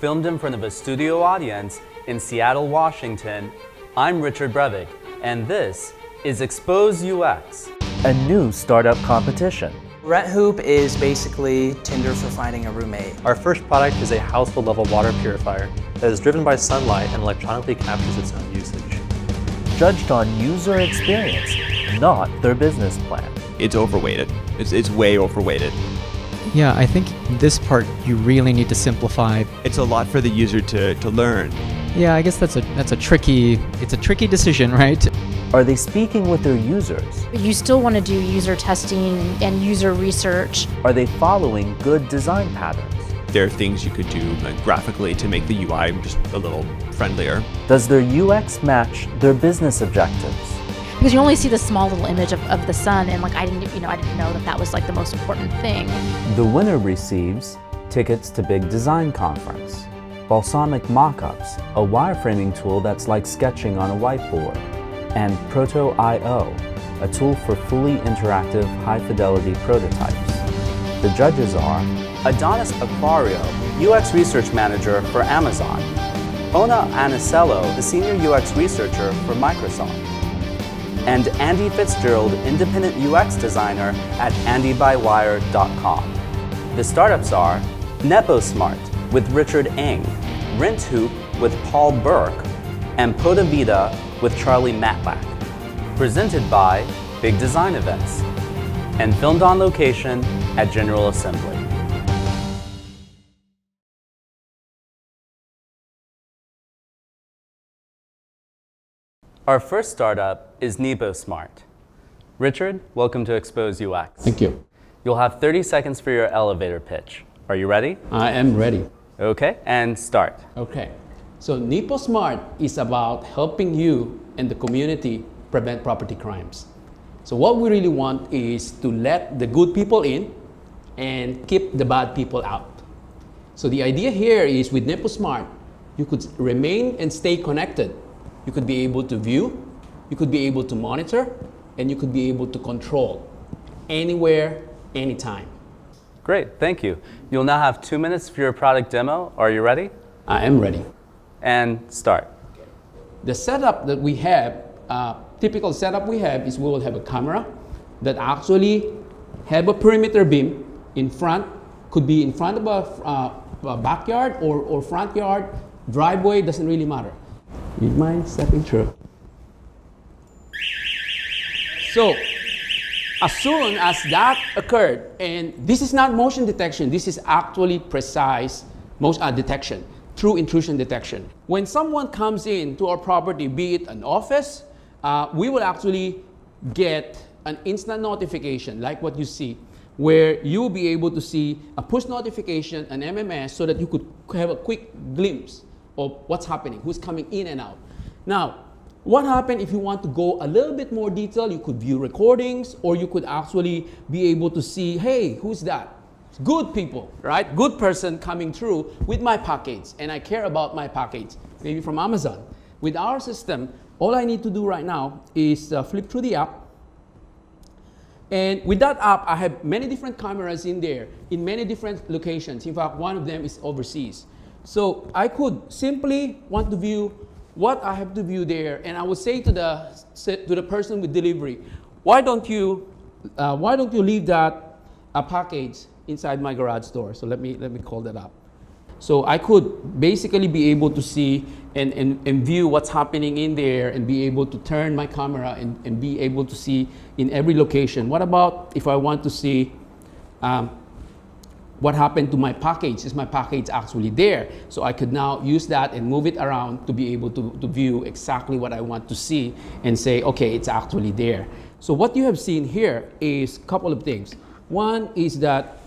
filmed in front of a studio audience in Seattle, Washington. I'm Richard Brevik, and this is Expose UX, a new startup competition. RentHoop is basically Tinder for finding a roommate. Our first product is a household-level water purifier that is driven by sunlight and electronically captures its own usage. Judged on user experience, not their business plan. It's overweighted. It's way overweighted. Yeah, I think this part you really need to simplify. It's a lot for the user to learn. Yeah, I guess it's a tricky decision, right? Are they speaking with their users? You still want to do user testing and user research. Are they following good design patterns? There are things you could do graphically to make the UI just a little friendlier. Does their UX match their business objectives? Because you only see the small little image of the sun, and I didn't know that was the most important thing. The winner receives tickets to Big Design Conference, Balsamic Mockups, a wireframing tool that's like sketching on a whiteboard, and Proto.io, a tool for fully interactive, high-fidelity prototypes. The judges are Adonis Aquario, UX Research Manager for Amazon, Ona Anicello, the Senior UX Researcher for Microsoft, and Andy Fitzgerald, Independent UX Designer at andybywire.com. The startups are NepoSmart with Richard Ng, RentHoop with Paul Burke, and Podavita with Charlie Matlack. Presented by Big Design Events, and filmed on location at General Assembly. Our first startup is NepoSmart. Richard, welcome to Expose UX. Thank you. You'll have 30 seconds for your elevator pitch. Are you ready? I am ready. Okay, and start. Okay. So NepoSmart is about helping you and the community prevent property crimes. So what we really want is to let the good people in and keep the bad people out. So the idea here is with NepoSmart, you could remain and stay connected. You could be able to view, you could be able to monitor, and you could be able to control anywhere, anytime. Great, thank you. You'll now have 2 minutes for your product demo. Are you ready? I am ready. And start. The setup that we have, typical setup we have is we will have a camera that actually have a perimeter beam in front, could be in front of a backyard or front yard, driveway, doesn't really matter. You mind stepping through? So, as soon as that occurred, and this is not motion detection, this is actually precise detection, true intrusion detection. When someone comes in to our property, be it an office, we will actually get an instant notification like what you see, where you will be able to see a push notification, an MMS, so that you could have a quick glimpse of what's happening, who's coming in and out. Now, what happened if you want to go a little bit more detail? You could view recordings, or you could actually be able to see, hey, who's that? Good people, right? Good person coming through with my package, and I care about my package, maybe from Amazon. With our system, all I need to do right now is flip through the app. And with that app, I have many different cameras in there, in many different locations. In fact, one of them is overseas. So I could simply want to view what I have to view there, and I would say to the person with delivery, why don't you leave that package inside my garage door? So let me call that up. So I could basically be able to see and view what's happening in there, and be able to turn my camera and be able to see in every location. What about if I want to see what happened to my package? Is my package actually there? So I could now use that and move it around to be able to view exactly what I want to see and say, okay, it's actually there. So what you have seen here is a couple of things. One is that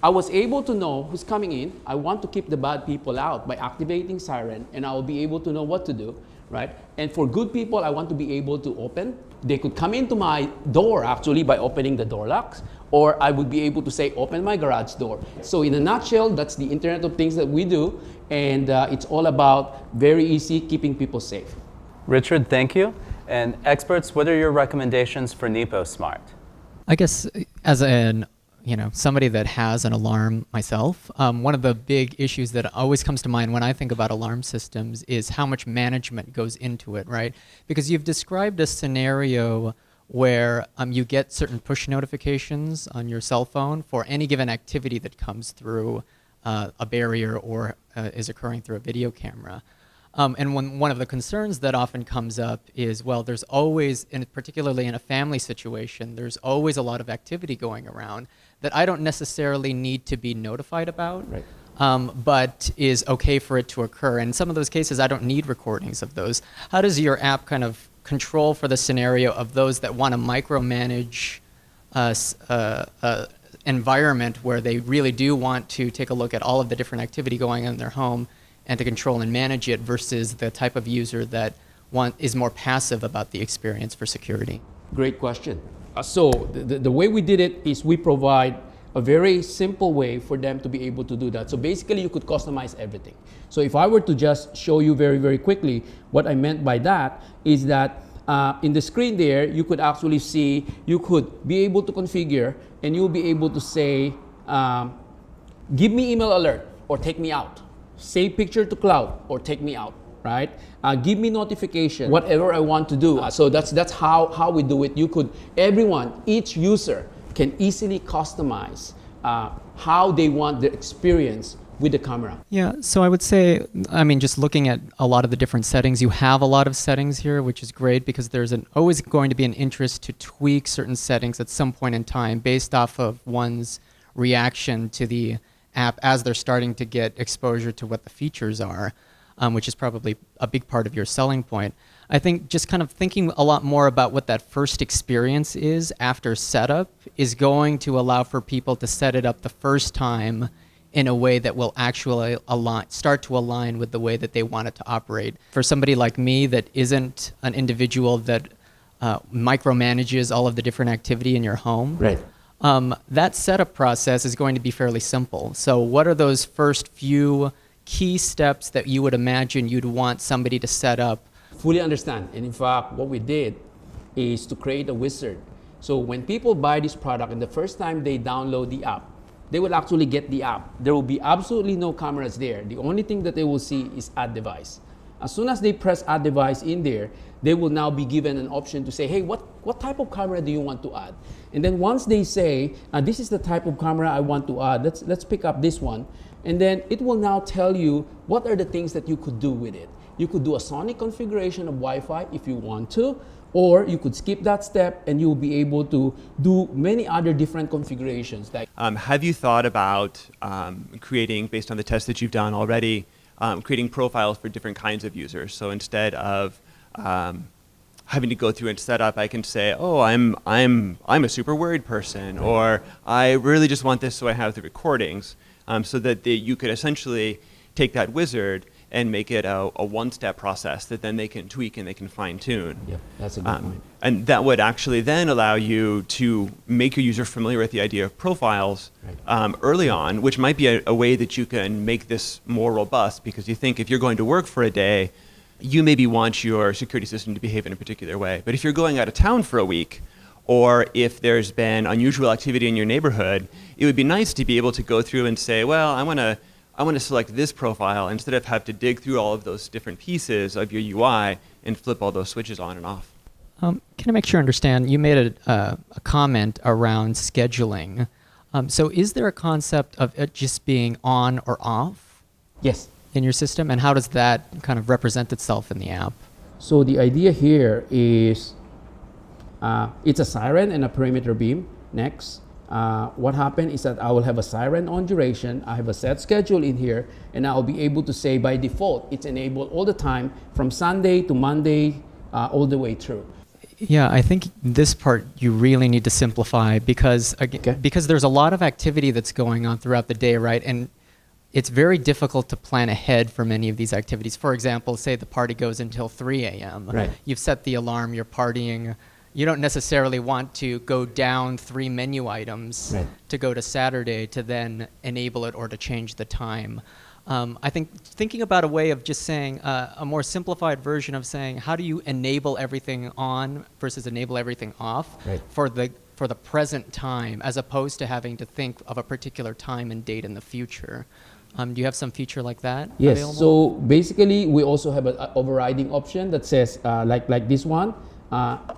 I was able to know who's coming in. I want to keep the bad people out by activating siren, and I will be able to know what to do, right? And for good people, I want to be able to open. They could come into my door actually by opening the door locks, or I would be able to say, open my garage door. So in a nutshell, that's the Internet of Things that we do, and it's all about very easy keeping people safe. Richard, thank you. And experts, what are your recommendations for NepoSmart? I guess as an somebody that has an alarm myself, one of the big issues that always comes to mind when I think about alarm systems is how much management goes into it, right? Because you've described a scenario where you get certain push notifications on your cell phone for any given activity that comes through a barrier or is occurring through a video camera. And one of the concerns that often comes up is, well, there's always, and particularly in a family situation, there's always a lot of activity going around that I don't necessarily need to be notified about, Right. but is okay for it to occur. And in some of those cases, I don't need recordings of those. How does your app kind of control for the scenario of those that want to micromanage environment where they really do want to take a look at all of the different activity going on in their home and to control and manage it versus the type of user that is more passive about the experience for security? Great question. So the way we did it is we provide a very simple way for them to be able to do that. So basically you could customize everything. So if I were to just show you very, very quickly, what I meant by that is that in the screen there, you could actually see, you could be able to configure and you'll be able to say, give me email alert or take me out. Save picture to cloud or take me out, right? Give me notification, whatever I want to do. So that's how we do it. Everyone, each user can easily customize how they want the experience with the camera. Yeah, so I would say, just looking at a lot of the different settings, you have a lot of settings here, which is great because there's always going to be an interest to tweak certain settings at some point in time based off of one's reaction to the app as they're starting to get exposure to what the features are, which is probably a big part of your selling point. I think just kind of thinking a lot more about what that first experience is after setup is going to allow for people to set it up the first time in a way that will actually start to align with the way that they want it to operate. For somebody like me that isn't an individual that micromanages all of the different activity in your home, Right. That setup process is going to be fairly simple. So what are those first few key steps that you would imagine you'd want somebody to set up? Fully understand. And in fact, what we did is to create a wizard. So when people buy this product and the first time they download the app, they will actually get the app. There will be absolutely no cameras there. The only thing that they will see is add device. As soon as they press add device in there, they will now be given an option to say, hey, what type of camera do you want to add? And then once they say, this is the type of camera I want to add, let's pick up this one. And then it will now tell you what are the things that you could do with it. You could do a sonic configuration of Wi-Fi if you want to, or you could skip that step and you'll be able to do many other different configurations. Have you thought about creating, based on the tests that you've done already, creating profiles for different kinds of users? So instead of having to go through and set up, I can say, oh, I'm a super worried person, or I really just want this so I have the recordings, so that you could essentially take that wizard and make it a one-step process that then they can tweak and they can fine-tune. Yeah, that's a good point. And that would actually then allow you to make your user familiar with the idea of profiles early on, which might be a way that you can make this more robust, because you think if you're going to work for a day, you maybe want your security system to behave in a particular way. But if you're going out of town for a week, or if there's been unusual activity in your neighborhood, it would be nice to be able to go through and say, well, I want to select this profile instead of have to dig through all of those different pieces of your UI and flip all those switches on and off. Can I make sure I understand? You made a comment around scheduling. So is there a concept of it just being on or off? Yes. In your system? And how does that kind of represent itself in the app? So the idea here is it's a siren and a perimeter beam. Next. What happened is that I will have a siren on duration. I have a set schedule in here, and I'll be able to say by default, it's enabled all the time from Sunday to Monday, all the way through. Yeah, I think this part you really need to simplify because there's a lot of activity that's going on throughout the day, right? And it's very difficult to plan ahead for many of these activities. For example, say the party goes until 3 a.m. Right. You've set the alarm, you're partying. You don't necessarily want to go down 3 menu items to go to Saturday to then enable it or to change the time. I think thinking about a way of just saying a more simplified version of saying how do you enable everything on versus enable everything off for the for the present time, as opposed to having to think of a particular time and date in the future. Do you have some feature like that Yes. available? So basically, we also have an overriding option that says, like this one.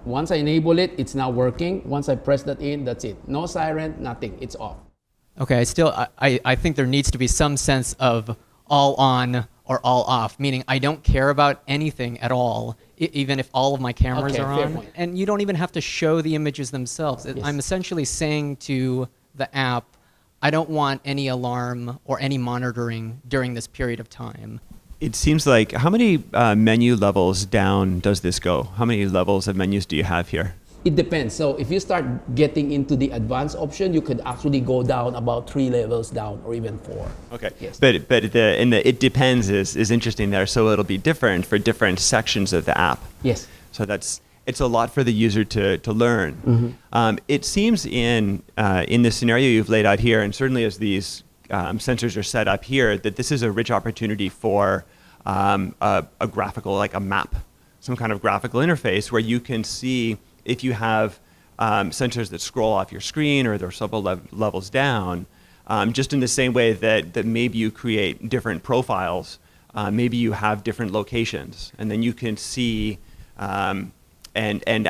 Once I enable it, it's now working. Once I press that in, that's it. No siren, nothing. It's off. Okay, I think there needs to be some sense of all on or all off, meaning I don't care about anything at all, even if all of my cameras Okay, are fair on. point. And you don't even have to show the images themselves. Yes. I'm essentially saying to the app, I don't want any alarm or any monitoring during this period of time. It seems like, how many menu levels down does this go? How many levels of menus do you have here? It depends. So if you start getting into the advanced option, you could actually go down about 3 levels down or even 4. Okay, Yes. but it depends is interesting there. So it'll be different for different sections of the app. Yes. So it's a lot for the user to learn. It seems in the scenario you've laid out here, and certainly as these sensors are set up here, that this is a rich opportunity for a graphical, like a map, some kind of graphical interface where you can see if you have sensors that scroll off your screen or they're several levels down, just in the same way that maybe you create different profiles, maybe you have different locations, and then you can see and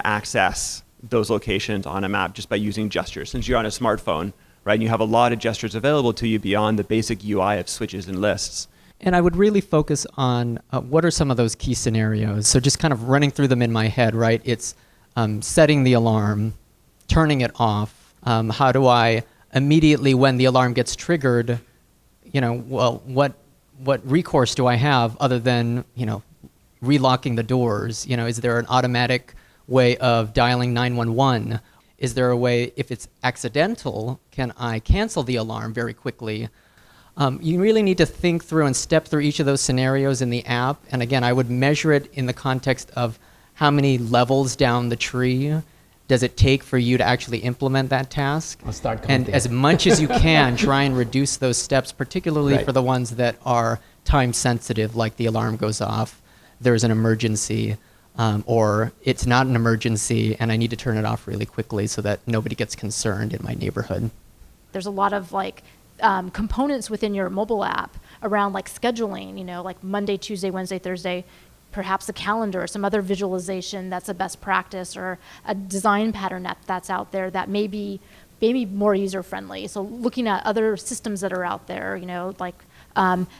access those locations on a map just by using gestures. Since you're on a smartphone, right, and you have a lot of gestures available to you beyond the basic UI of switches and lists. And I would really focus on what are some of those key scenarios. So just kind of running through them in my head, right? It's setting the alarm, turning it off. How do I immediately, when the alarm gets triggered, what recourse do I have other than, relocking the doors? Is there an automatic way of dialing 911? Is there a way, if it's accidental, can I cancel the alarm very quickly? You really need to think through and step through each of those scenarios in the app. And again, I would measure it in the context of how many levels down the tree does it take for you to actually implement that task? I'll start And counting. as much as you can, try and reduce those steps, particularly Right. for the ones that are time sensitive, like the alarm goes off, there's an emergency, or it's not an emergency and I need to turn it off really quickly so that nobody gets concerned in my neighborhood. There's a lot of components within your mobile app around scheduling, like Monday, Tuesday, Wednesday, Thursday, perhaps a calendar or some other visualization that's a best practice, or a design pattern that's out there that may be more user friendly. So looking at other systems that are out there,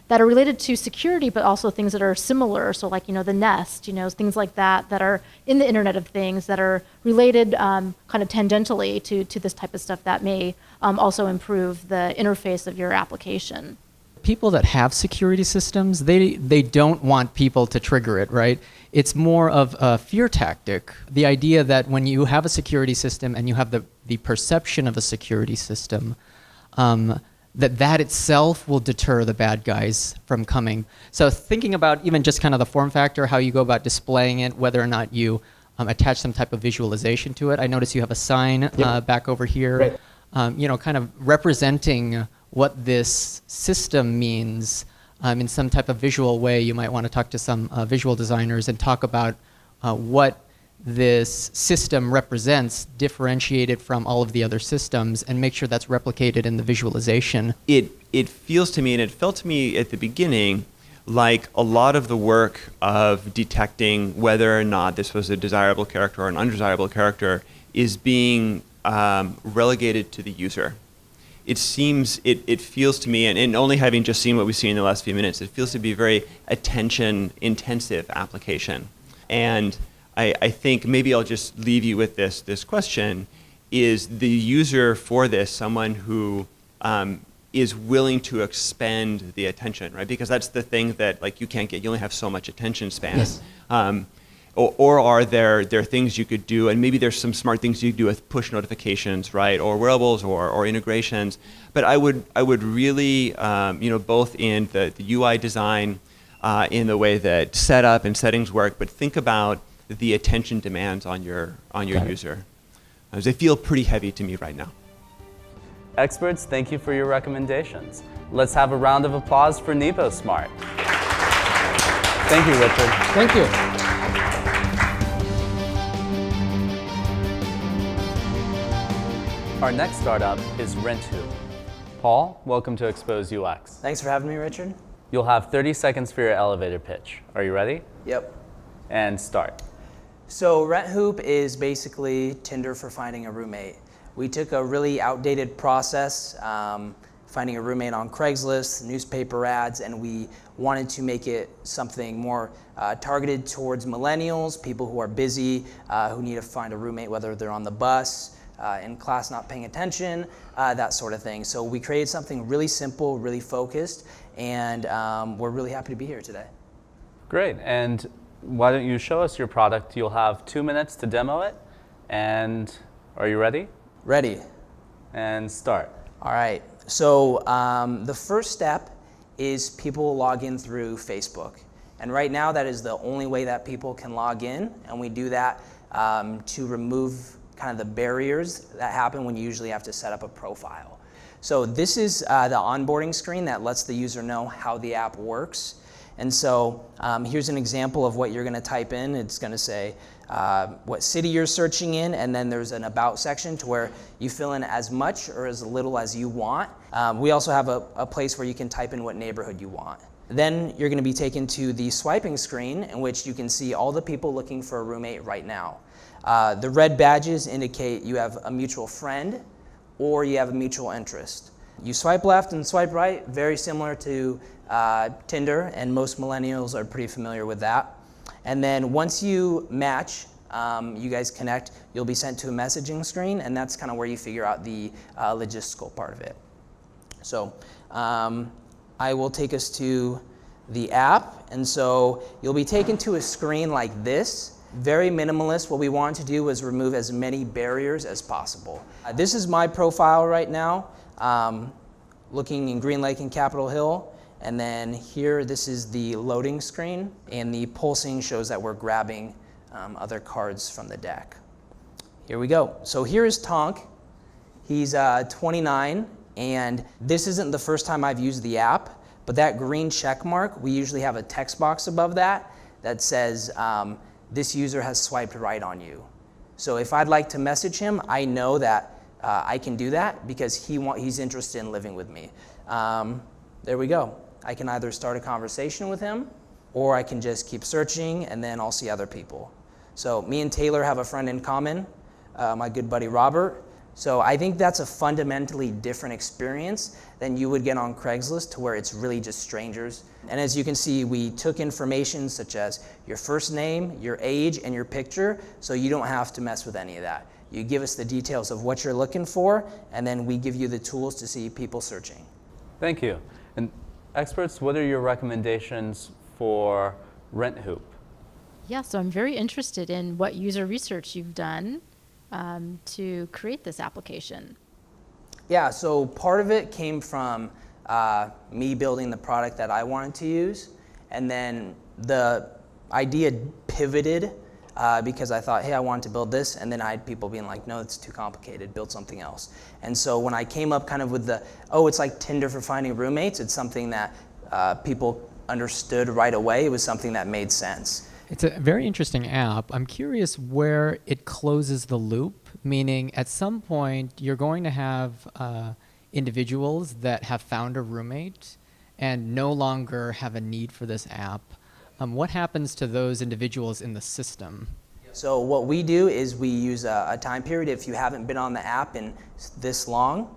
that are related to security, but also things that are similar. So the Nest, things like that are in the Internet of Things that are related kind of tangentially to this type of stuff that may also improve the interface of your application. People that have security systems, they don't want people to trigger it, right? It's more of a fear tactic. The idea that when you have a security system and you have the perception of a security system, that itself will deter the bad guys from coming. So thinking about even just kind of the form factor, how you go about displaying it, whether or not you attach some type of visualization to it. I notice you have a sign back over here, Right. Kind of representing what this system means in some type of visual way. You might want to talk to some visual designers and talk about what this system represents, differentiated from all of the other systems, and make sure that's replicated in the visualization. It feels to me, and it felt to me at the beginning, like a lot of the work of detecting whether or not this was a desirable character or an undesirable character is being relegated to the user. It feels to me, and only having just seen what we've seen in the last few minutes, it feels to be a very attention-intensive application. And I think maybe I'll just leave you with this question. Is the user for this someone who is willing to expend the attention, right? Because that's the thing that you can't get. You only have so much attention span. Yes. Or are there things you could do, and maybe there's some smart things you could do with push notifications, right, or wearables, or integrations. But I would really, both in the UI design, in the way that setup and settings work, but think about the attention demands on your user. They feel pretty heavy to me right now. Experts, thank you for your recommendations. Let's have a round of applause for NepoSmart. Thank you, Richard. Thank you. Our next startup is RentHoop. Paul, welcome to Expose UX. Thanks for having me, Richard. You'll have 30 seconds for your elevator pitch. Are you ready? Yep. And start. So RentHoop is basically Tinder for finding a roommate. We took a really outdated process, finding a roommate on Craigslist, newspaper ads, and we wanted to make it something more targeted towards millennials, people who are busy, who need to find a roommate, whether they're on the bus, in class not paying attention, that sort of thing. So we created something really simple, really focused, and we're really happy to be here today. Great. And why don't you show us your product? You'll have 2 minutes to demo it. And are you ready? Ready. And start. All right. So the first step is people log in through Facebook. And right now that is the only way that people can log in. And we do that to remove kind of the barriers that happen when you usually have to set up a profile. So this is the onboarding screen that lets the user know how the app works. And so here's an example of what you're going to type in. It's going to say what city you're searching in, and then there's an about section to where you fill in as much or as little as you want. We also have a place where you can type in what neighborhood you want. Then you're going to be taken to the swiping screen, in which you can see all the people looking for a roommate right now. The red badges indicate you have a mutual friend or you have a mutual interest. You swipe left and swipe right, very similar to Tinder, and most millennials are pretty familiar with that. And then once you match, you guys connect, you'll be sent to a messaging screen, and that's kind of where you figure out the logistical part of it. So I will take us to the app, and so you'll be taken to a screen like this. Very minimalist. What we wanted to do was remove as many barriers as possible. This is my profile right now, looking in Green Lake and Capitol Hill. And then here, this is the loading screen, and the pulsing shows that we're grabbing other cards from the deck. Here we go. So here is Tonk. He's 29, and this isn't the first time I've used the app, but that green check mark, we usually have a text box above that that says, this user has swiped right on you. So if I'd like to message him, I know that I can do that because he's interested in living with me. There we go. I can either start a conversation with him, or I can just keep searching, and then I'll see other people. So me and Taylor have a friend in common, my good buddy Robert. So I think that's a fundamentally different experience than you would get on Craigslist, to where it's really just strangers. And as you can see, we took information such as your first name, your age, and your picture, so you don't have to mess with any of that. You give us the details of what you're looking for, and then we give you the tools to see people searching. Thank you. And experts, what are your recommendations for RentHoop? Yeah, so I'm very interested in what user research you've done to create this application. Yeah, so part of it came from me building the product that I wanted to use, and then the idea pivoted because I thought, hey, I wanted to build this, and then I had people being like, no, it's too complicated, build something else. And so when I came up kind of with the, oh, it's like Tinder for finding roommates, it's something that people understood right away. It was something that made sense. It's a very interesting app. I'm curious where it closes the loop, meaning at some point you're going to have individuals that have found a roommate and no longer have a need for this app. What happens to those individuals in the system? So what we do is we use a time period. If you haven't been on the app in this long,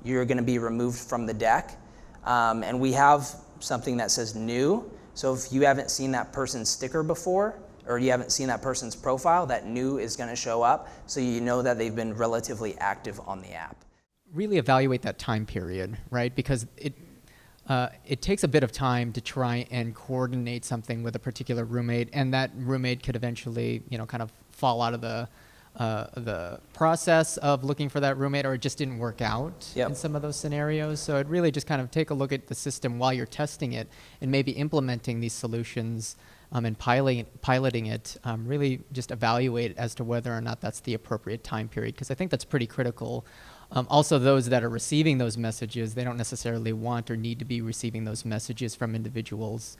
you're going to be removed from the deck. And we have something that says new. So if you haven't seen that person's sticker before, or you haven't seen that person's profile, that new is going to show up, so you know that they've been relatively active on the app. Really evaluate that time period, right? Because it takes a bit of time to try and coordinate something with a particular roommate, and that roommate could eventually, kind of fall out of the process of looking for that roommate, or it just didn't work out in some of those scenarios. So I'd really just kind of take a look at the system while you're testing it, and maybe implementing these solutions and piloting it. Really just evaluate as to whether or not that's the appropriate time period, because I think that's pretty critical. Also, those that are receiving those messages, they don't necessarily want or need to be receiving those messages from individuals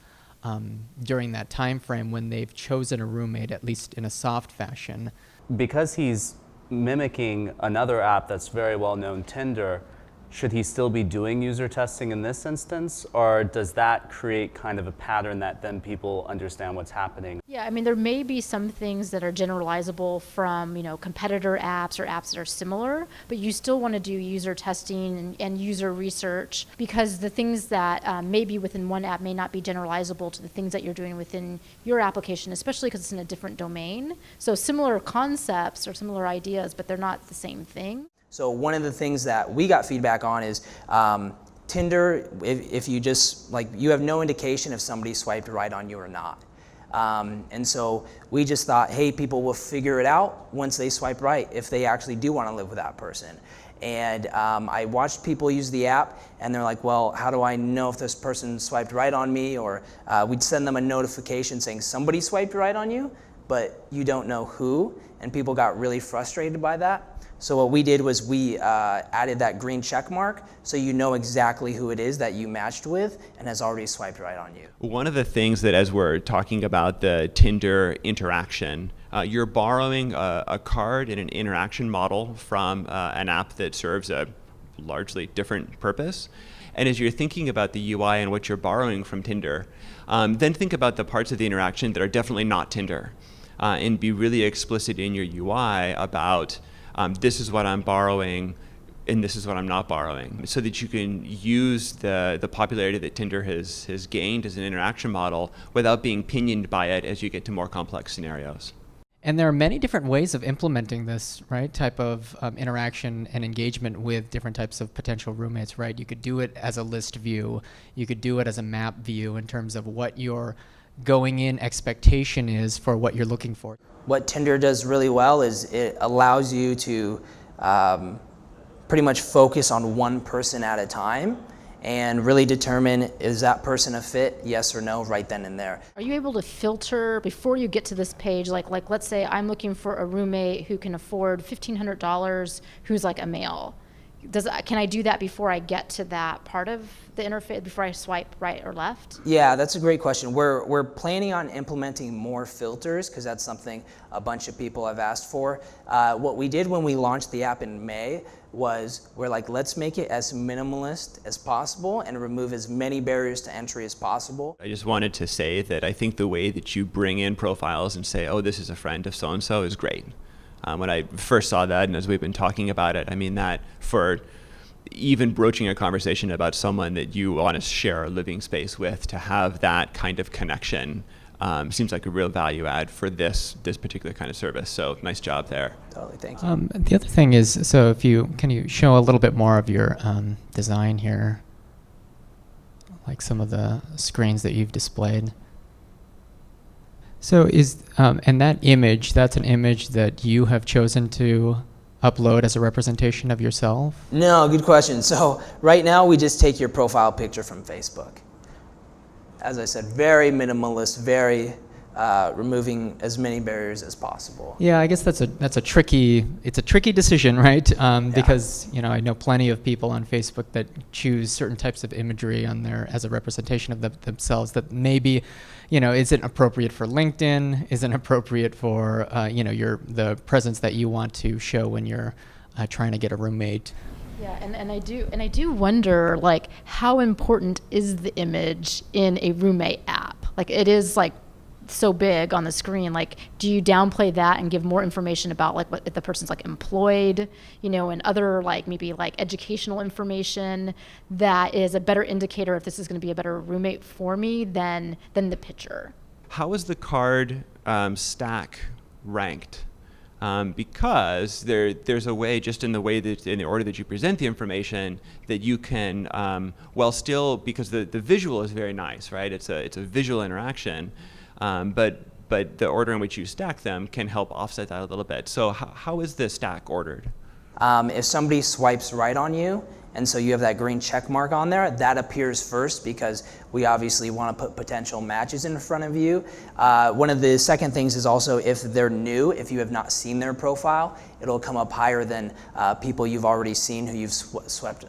during that time frame when they've chosen a roommate, at least in a soft fashion. Because he's mimicking another app that's very well known, Tinder, should he still be doing user testing in this instance, or does that create kind of a pattern that then people understand what's happening? Yeah, I mean, there may be some things that are generalizable from, competitor apps or apps that are similar, but you still want to do user testing and user research, because the things that may be within one app may not be generalizable to the things that you're doing within your application, especially because it's in a different domain. So similar concepts or similar ideas, but they're not the same thing. So one of the things that we got feedback on is Tinder, if you just, you have no indication if somebody swiped right on you or not. And so we just thought, hey, people will figure it out once they swipe right if they actually do want to live with that person. And I watched people use the app, and they're like, well, how do I know if this person swiped right on me? Or we'd send them a notification saying somebody swiped right on you, but you don't know who. And people got really frustrated by that. So what we did was we added that green check mark so you know exactly who it is that you matched with and has already swiped right on you. One of the things that, as we're talking about the Tinder interaction, you're borrowing a card and an interaction model from an app that serves a largely different purpose. And as you're thinking about the UI and what you're borrowing from Tinder, then think about the parts of the interaction that are definitely not Tinder, and be really explicit in your UI about this is what I'm borrowing and this is what I'm not borrowing, so that you can use the popularity that Tinder has gained as an interaction model without being pinioned by it as you get to more complex scenarios. And there are many different ways of implementing this, right, type of interaction and engagement with different types of potential roommates, right? You could do it as a list view. You could do it as a map view in terms of what your going in expectation is for what you're looking for. What Tinder does really well is it allows you to pretty much focus on one person at a time and really determine, is that person a fit, yes or no, right then and there. Are you able to filter before you get to this page? Like let's say I'm looking for a roommate who can afford $1,500, who's like a male. Can I do that before I get to that part of the interface, before I swipe right or left? Yeah, that's a great question. We're planning on implementing more filters because that's something a bunch of people have asked for. What we did when we launched the app in May was we're like, let's make it as minimalist as possible and remove as many barriers to entry as possible. I just wanted to say that I think the way that you bring in profiles and say, oh, this is a friend of so-and-so is great. When I first saw that, and as we've been talking about it, I mean that for even broaching a conversation about someone that you want to share a living space with, to have that kind of connection seems like a real value add for this particular kind of service. So nice job there. Totally, thank you. The other thing is, so can you show a little bit more of your design here, like some of the screens that you've displayed? So and that image, that's an image that you have chosen to upload as a representation of yourself? No, good question. So right now we just take your profile picture from Facebook. As I said, very minimalist, very removing as many barriers as possible. Yeah, I guess it's a tricky decision, right? Because I know plenty of people on Facebook that choose certain types of imagery on there as a representation of themselves that maybe, isn't appropriate for LinkedIn, isn't appropriate for the presence that you want to show when you're trying to get a roommate. Yeah, and I do wonder, like, how important is the image in a roommate app? Like, it is like so big on the screen. Like, do you downplay that and give more information about like what if the person's like employed, and other like maybe like educational information that is a better indicator if this is going to be a better roommate for me than the picture? How is the card stack ranked? Because there's a way, just in the order that you present the information, that you can, still, because the visual is very nice, right? It's a visual interaction, but the order in which you stack them can help offset that a little bit. So how is the stack ordered? If somebody swipes right on you, and so you have that green check mark on there, that appears first because we obviously want to put potential matches in front of you. One of the second things is also if they're new, if you have not seen their profile, it'll come up higher than people you've already seen who you've swiped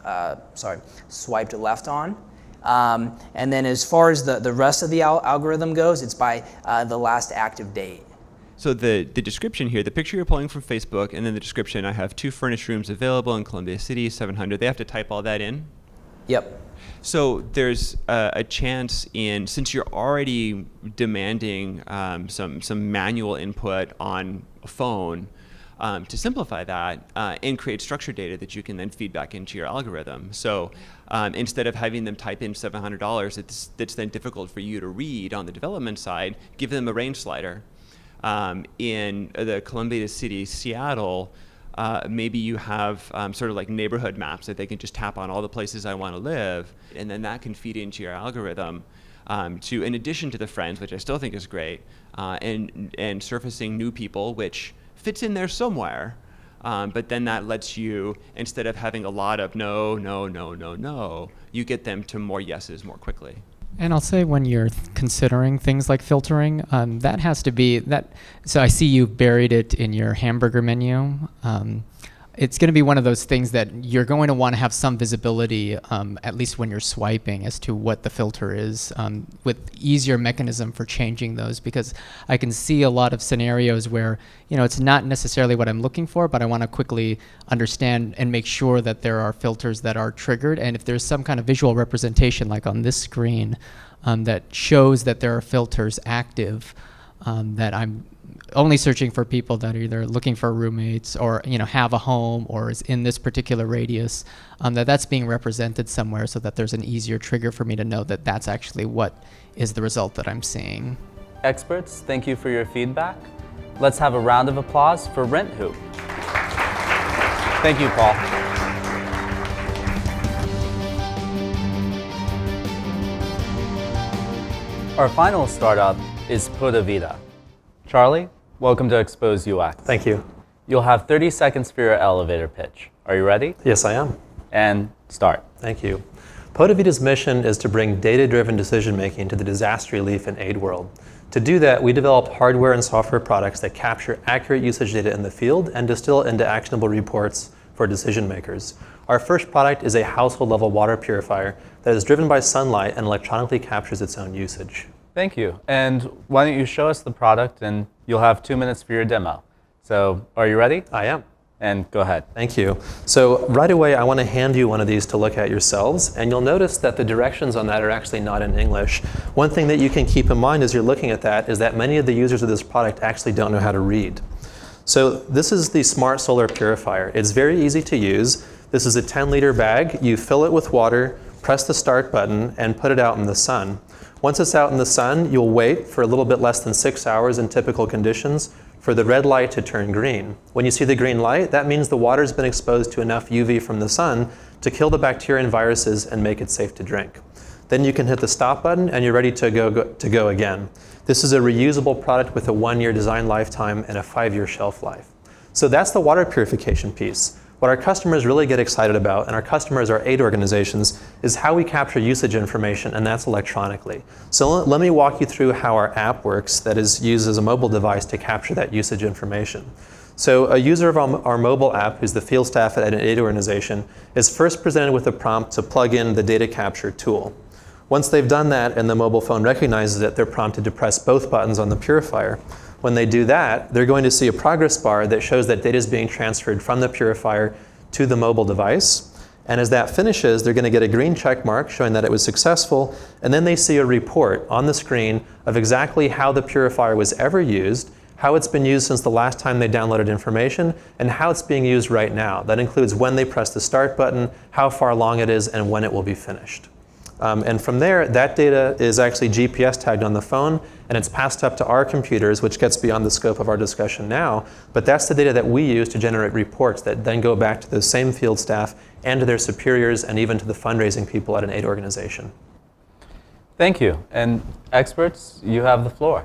left on. And then as far as the rest of the algorithm goes, it's by the last active date. So the description here, the picture you're pulling from Facebook, and then the description, I have 2 furnished rooms available in Columbia City, 700. They have to type all that in? Yep. So there's a chance since you're already demanding some manual input on a phone, to simplify that and create structured data that you can then feed back into your algorithm. So instead of having them type in $700, that's then difficult for you to read on the development side, give them a range slider. In the Columbia City, Seattle, maybe you have sort of like neighborhood maps that they can just tap on all the places I want to live, and then that can feed into your algorithm in addition to the friends, which I still think is great, and surfacing new people, which fits in there somewhere. But then that lets you, instead of having a lot of no, no, no, no, no, you get them to more yeses more quickly. And I'll say when you're considering things like filtering, that has to be that. So I see you buried it in your hamburger menu. It's going to be one of those things that you're going to want to have some visibility, at least when you're swiping, as to what the filter is, with easier mechanism for changing those, because I can see a lot of scenarios where, it's not necessarily what I'm looking for, but I want to quickly understand and make sure that there are filters that are triggered. And if there's some kind of visual representation, like on this screen, that shows that there are filters active, that I'm only searching for people that are either looking for roommates or have a home or is in this particular radius, that's being represented somewhere, so that there's an easier trigger for me to know that that's actually what is the result that I'm seeing. Experts, thank you for your feedback. Let's have a round of applause for Rent Hoop. Thank you, Paul. Our final startup is Pura Vida. Charlie, welcome to Expose UX. Thank you. You'll have 30 seconds for your elevator pitch. Are you ready? Yes, I am. And start. Thank you. Pura Vida's mission is to bring data-driven decision-making to the disaster relief and aid world. To do that, we develop hardware and software products that capture accurate usage data in the field and distill it into actionable reports for decision makers. Our first product is a household-level water purifier that is driven by sunlight and electronically captures its own usage. Thank you. And why don't you show us the product, and you'll have 2 minutes for your demo. So, are you ready? I am. And go ahead. Thank you. So right away, I want to hand you one of these to look at yourselves, and you'll notice that the directions on that are actually not in English. One thing that you can keep in mind as you're looking at that is that many of the users of this product actually don't know how to read. So this is the Smart Solar Purifier. It's very easy to use. This is a 10-liter bag. You fill it with water, press the start button, and put it out in the sun. Once it's out in the sun, you'll wait for a little bit less than 6 hours in typical conditions for the red light to turn green. When you see the green light, that means the water's been exposed to enough UV from the sun to kill the bacteria and viruses and make it safe to drink. Then you can hit the stop button and you're ready to go again. This is a reusable product with a 1-year design lifetime and a 5-year shelf life. So that's the water purification piece. What our customers really get excited about, and our customers are aid organizations, is how we capture usage information, and that's electronically. So let me walk you through how our app works that is used as a mobile device to capture that usage information. So a user of our mobile app, who's the field staff at an aid organization, is first presented with a prompt to plug in the data capture tool. Once they've done that and the mobile phone recognizes it, they're prompted to press both buttons on the purifier. When they do that, they're going to see a progress bar that shows that data is being transferred from the purifier to the mobile device. And as that finishes, they're going to get a green check mark showing that it was successful. And then they see a report on the screen of exactly how the purifier was ever used, how it's been used since the last time they downloaded information, and how it's being used right now. That includes when they press the start button, how far along it is, and when it will be finished. And from there, that data is actually GPS tagged on the phone, and it's passed up to our computers, which gets beyond the scope of our discussion now. But that's the data that we use to generate reports that then go back to those same field staff and to their superiors and even to the fundraising people at an aid organization. Thank you. And experts, you have the floor.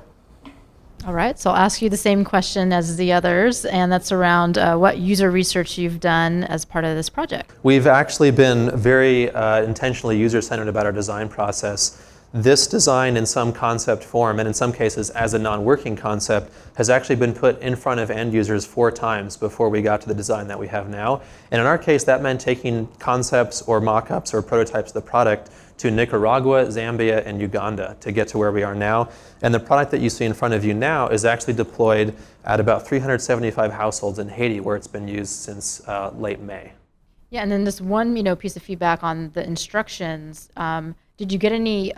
All right, so I'll ask you the same question as the others, and that's around what user research you've done as part of this project. We've actually been very intentionally user-centered about our design process. this design in some concept form, and in some cases as a non-working concept, has actually been put in front of end users 4 times before we got to the design that we have now. And in our case, that meant taking concepts or mock-ups or prototypes of the product to Nicaragua, Zambia, and Uganda to get to where we are now. And the product that you see in front of you now is actually deployed at about 375 households in Haiti, where it's been used since late May. Yeah, and then this one, piece of feedback on the instructions. Did you get any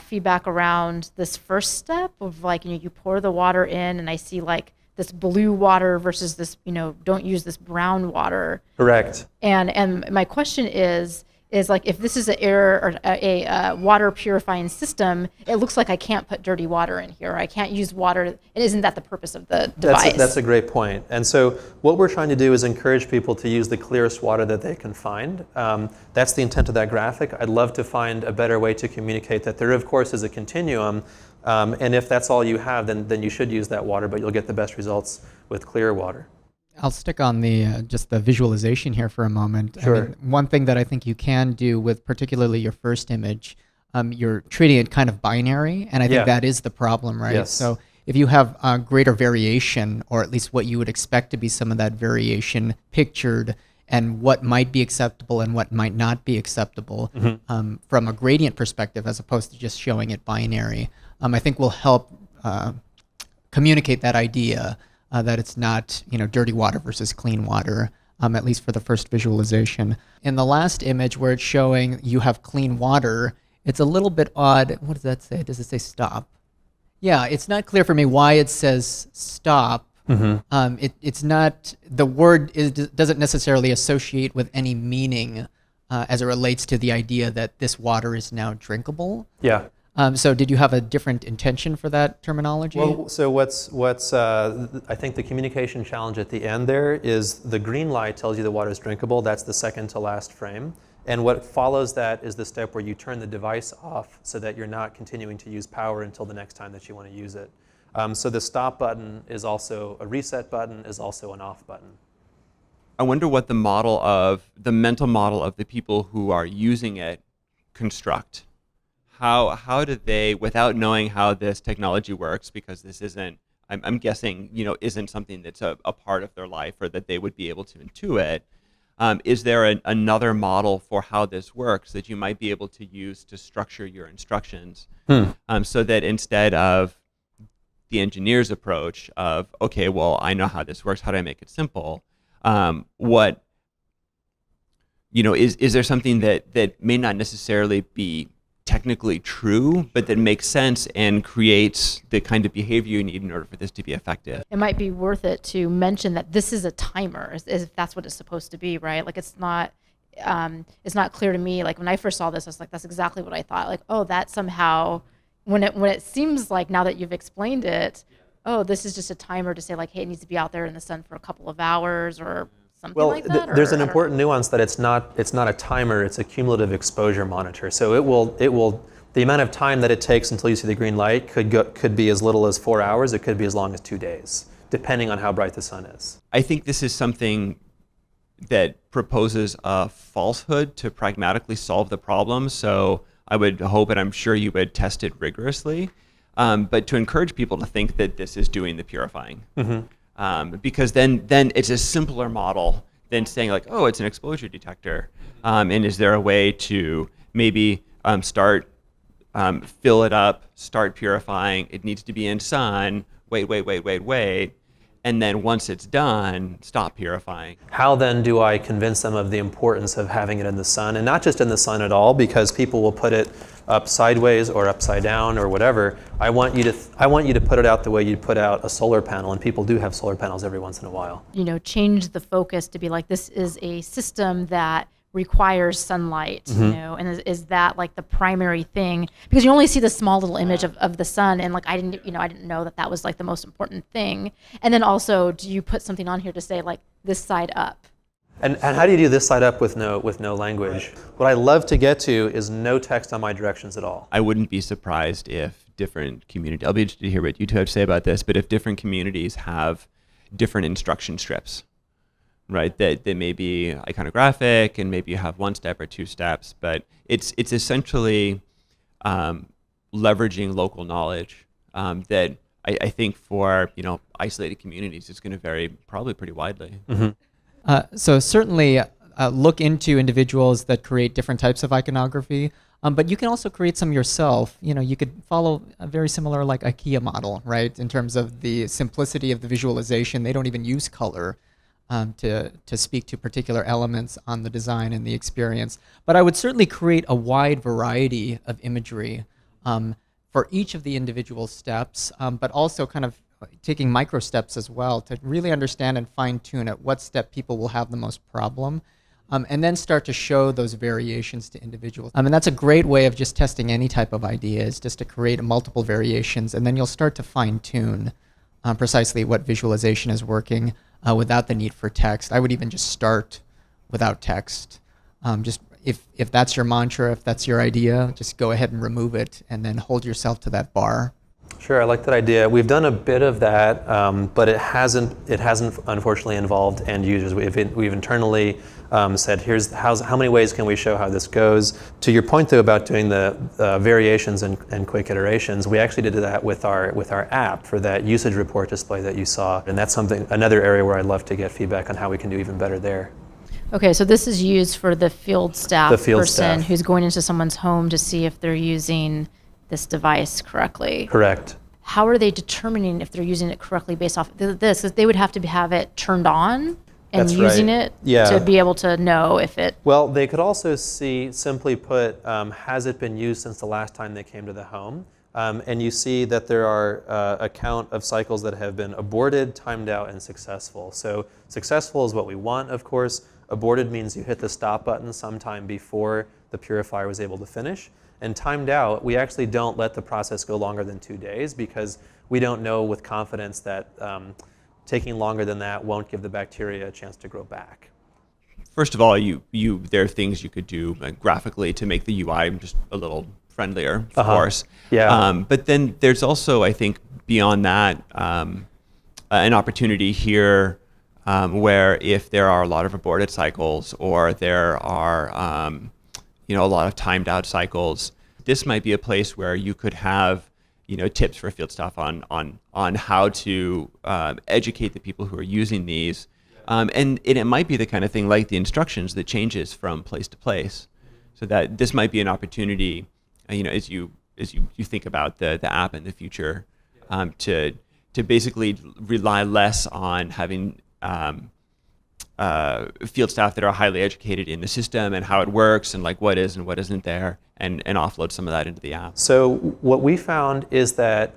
feedback around this first step of like, you pour the water in, and I see like this blue water versus this, don't use this brown water. Correct. And my question is like, if this is an air or a water purifying system, it looks like I can't put dirty water in here. I can't use water. And isn't that the purpose of the device? That's a great point. And so what we're trying to do is encourage people to use the clearest water that they can find. That's the intent of that graphic. I'd love to find a better way to communicate that there, of course, is a continuum. And if that's all you have, then you should use that water, but you'll get the best results with clear water. I'll stick on the just the visualization here for a moment. Sure. I mean, one thing that I think you can do with particularly your first image, you're treating it kind of binary, and I think that is the problem, right? Yes. So if you have greater variation, or at least what you would expect to be some of that variation pictured, and what might be acceptable and what might not be acceptable from a gradient perspective, as opposed to just showing it binary, I think will help communicate that idea. That it's not, dirty water versus clean water, at least for the first visualization. In the last image where it's showing you have clean water, it's a little bit odd. What does that say? Does it say stop? Yeah, it's not clear for me why it says stop. It's not, the word doesn't necessarily associate with any meaning as it relates to the idea that this water is now drinkable. Yeah. So did you have a different intention for that terminology? Well, so what's I think the communication challenge at the end there is the green light tells you the water is drinkable. That's the second to last frame. And what follows that is the step where you turn the device off so that you're not continuing to use power until the next time that you want to use it. So the stop button is also a reset button, is also an off button. I wonder what the mental model of the people who are using it construct. How do they, without knowing how this technology works, because this isn't, I'm guessing, isn't something that's a part of their life or that they would be able to intuit, is there another model for how this works that you might be able to use to structure your instructions so that instead of the engineer's approach of, okay, well, I know how this works, how do I make it simple? Is there something that may not necessarily be technically true, but that makes sense and creates the kind of behavior you need in order for this to be effective? It might be worth it to mention that this is a timer, as if that's what it's supposed to be, right? Like it's not clear to me. Like when I first saw this, I was like, that's exactly what I thought. Like, oh, that somehow, when it seems like now that you've explained it, oh, this is just a timer to say like, hey, it needs to be out there in the sun for a couple of hours or something like that? There's an important nuance that it's not a timer, it's a cumulative exposure monitor. So it will the amount of time that it takes until you see the green light could be as little as 4 hours, it could be as long as 2 days, depending on how bright the sun is. I think this is something that proposes a falsehood to pragmatically solve the problem. So I would hope, and I'm sure you would test it rigorously, but to encourage people to think that this is doing the purifying. Because then it's a simpler model than saying like, oh, it's an exposure detector. And is there a way to maybe start, fill it up, start purifying, it needs to be in sun, wait. And then once it's done, stop purifying. How then do I convince them of the importance of having it in the sun? And not just in the sun at all, because people will put it up sideways or upside down or whatever. I want you to put it out the way you put out a solar panel, and people do have solar panels every once in a while. Change the focus to be like, this is a system that requires sunlight, and is that like the primary thing? Because you only see the small little image of the sun, and like I didn't know that was like the most important thing. And then also, do you put something on here to say like this side up? And how do you do this side up with no language? What I love to get to is no text on my directions at all. I wouldn't be surprised if different communities, I'll be interested to hear what you two have to say about this, but if different communities have different instruction strips, right, that may be iconographic and maybe you have 1 step or 2 steps, but it's essentially leveraging local knowledge that I think for isolated communities is going to vary probably pretty widely. So certainly look into individuals that create different types of iconography, but you can also create some yourself. You could follow a very similar like IKEA model, right? In terms of the simplicity of the visualization, they don't even use color to speak to particular elements on the design and the experience. But I would certainly create a wide variety of imagery for each of the individual steps, but also kind of taking micro steps as well to really understand and fine tune at what step people will have the most problem. And then start to show those variations to individuals. And that's a great way of just testing any type of ideas, just to create multiple variations, and then you'll start to fine tune precisely what visualization is working without the need for text. I would even just start without text. Just if that's your mantra, if that's your idea, just go ahead and remove it, and then hold yourself to that bar. Sure, I like that idea. We've done a bit of that, but it hasn't unfortunately involved end users. We've internally said, here's how many ways can we show how this goes. To your point though about doing the variations and quick iterations, we actually did that with our app for that usage report display that you saw, and that's another area where I'd love to get feedback on how we can do even better there. Okay, so this is used for the field staff person staff who's going into someone's home to see if they're using this device correctly. Correct. How are they determining if they're using it correctly based off this? Because they would have to have it turned on and That's using right. it to be able to know if it... Well, they could also simply put, has it been used since the last time they came to the home? And you see that there are a count of cycles that have been aborted, timed out, and successful. So successful is what we want, of course. Aborted means you hit the stop button sometime before the purifier was able to finish. And timed out, we actually don't let the process go longer than 2 days because we don't know with confidence that taking longer than that won't give the bacteria a chance to grow back. First of all, there are things you could do graphically to make the UI just a little friendlier, of course. Yeah. But then there's also, I think, beyond that, an opportunity here where if there are a lot of aborted cycles or there are a lot of timed out cycles, this might be a place where you could have tips for field staff on how to educate the people who are using these. And it might be the kind of thing like the instructions that changes from place to place. So that this might be an opportunity, as you think about the app in the future, to basically rely less on having field staff that are highly educated in the system and how it works and like what is and what isn't there, and offload some of that into the app. So what we found is that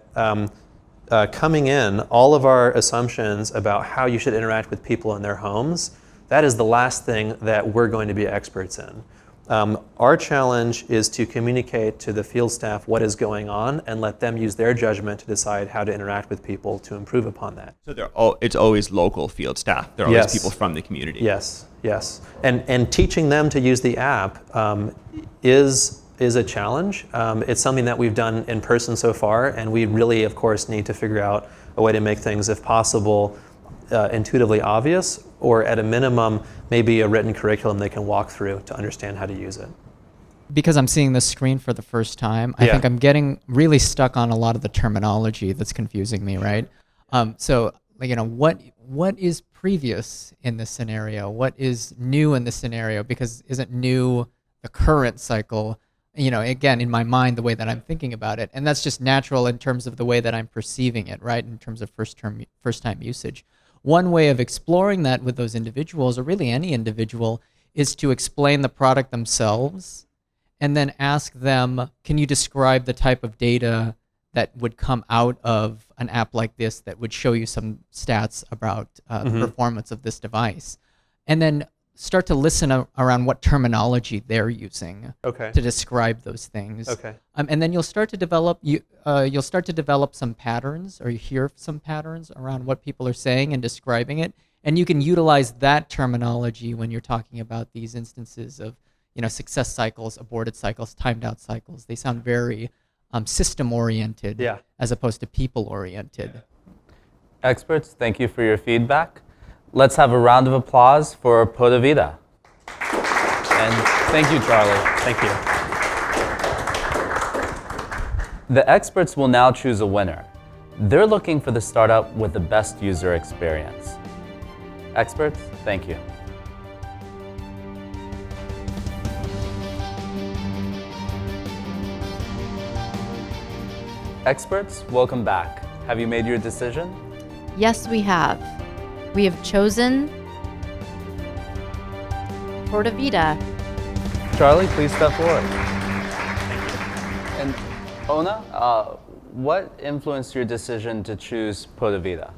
coming in, all of our assumptions about how you should interact with people in their homes, that is the last thing that we're going to be experts in. Our challenge is to communicate to the field staff what is going on and let them use their judgment to decide how to interact with people to improve upon that. So it's always local field staff. They're always people from the community. Yes. And teaching them to use the app is a challenge. It's something that we've done in person so far, and we really, of course, need to figure out a way to make things, if possible, intuitively obvious, or at a minimum, maybe a written curriculum they can walk through to understand how to use it. Because I'm seeing this screen for the first time, I think I'm getting really stuck on a lot of the terminology that's confusing me, right? So, what is previous in this scenario? What is new in this scenario? Because isn't new the current cycle? Again, in my mind, the way that I'm thinking about it. And that's just natural in terms of the way that I'm perceiving it, right? In terms of first-time usage. One way of exploring that with those individuals, or really any individual, is to explain the product themselves and then ask them, can you describe the type of data that would come out of an app like this that would show you some stats about the performance of this device? And then start to listen around what terminology they're using to describe those things. And then you'll start to develop some patterns, or you hear some patterns around what people are saying and describing it. And you can utilize that terminology when you're talking about these instances of success cycles, aborted cycles, timed out cycles. They sound very system-oriented as opposed to people-oriented. Experts, thank you for your feedback. Let's have a round of applause for Podavita. And thank you, Charlie. Thank you. The experts will now choose a winner. They're looking for the startup with the best user experience. Experts, thank you. Experts, welcome back. Have you made your decision? Yes, we have. We have chosen Portavita. Charlie, please step forward. And Ona, what influenced your decision to choose Portavita?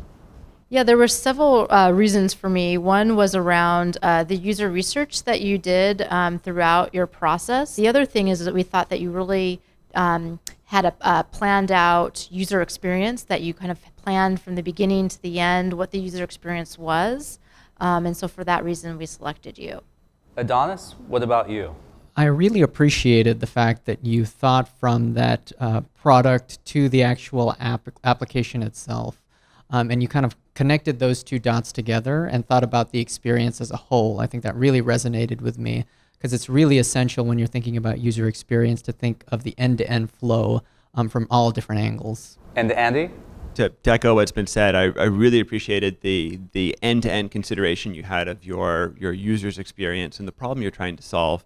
Yeah, there were several reasons for me. One was around the user research that you did throughout your process. The other thing is that we thought that you really had a planned out user experience, that you kind of planned from the beginning to the end what the user experience was. And so for that reason, we selected you. Adonis, what about you? I really appreciated the fact that you thought from that product to the actual application itself. And you kind of connected those two dots together and thought about the experience as a whole. I think that really resonated with me, because it's really essential when you're thinking about user experience to think of the end-to-end flow from all different angles. And Andy? To echo what's been said, I really appreciated the end-to-end consideration you had of your user's experience and the problem you're trying to solve.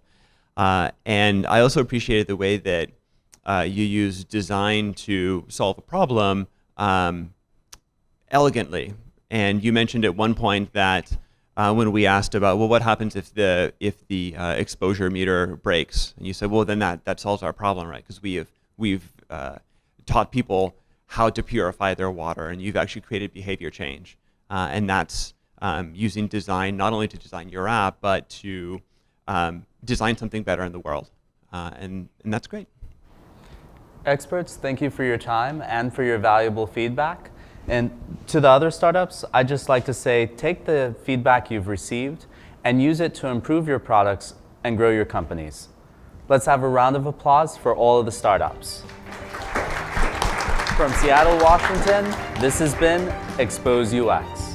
And I also appreciated the way that you use design to solve a problem elegantly. And you mentioned at one point that when we asked about, well, what happens if the exposure meter breaks? And you said, well, then that solves our problem, right? Because we've taught people how to purify their water, and you've actually created behavior change. And that's using design not only to design your app, but to design something better in the world. And that's great. Experts, thank you for your time and for your valuable feedback. And to the other startups, I'd just like to say, take the feedback you've received and use it to improve your products and grow your companies. Let's have a round of applause for all of the startups. From Seattle, Washington, this has been Expose UX.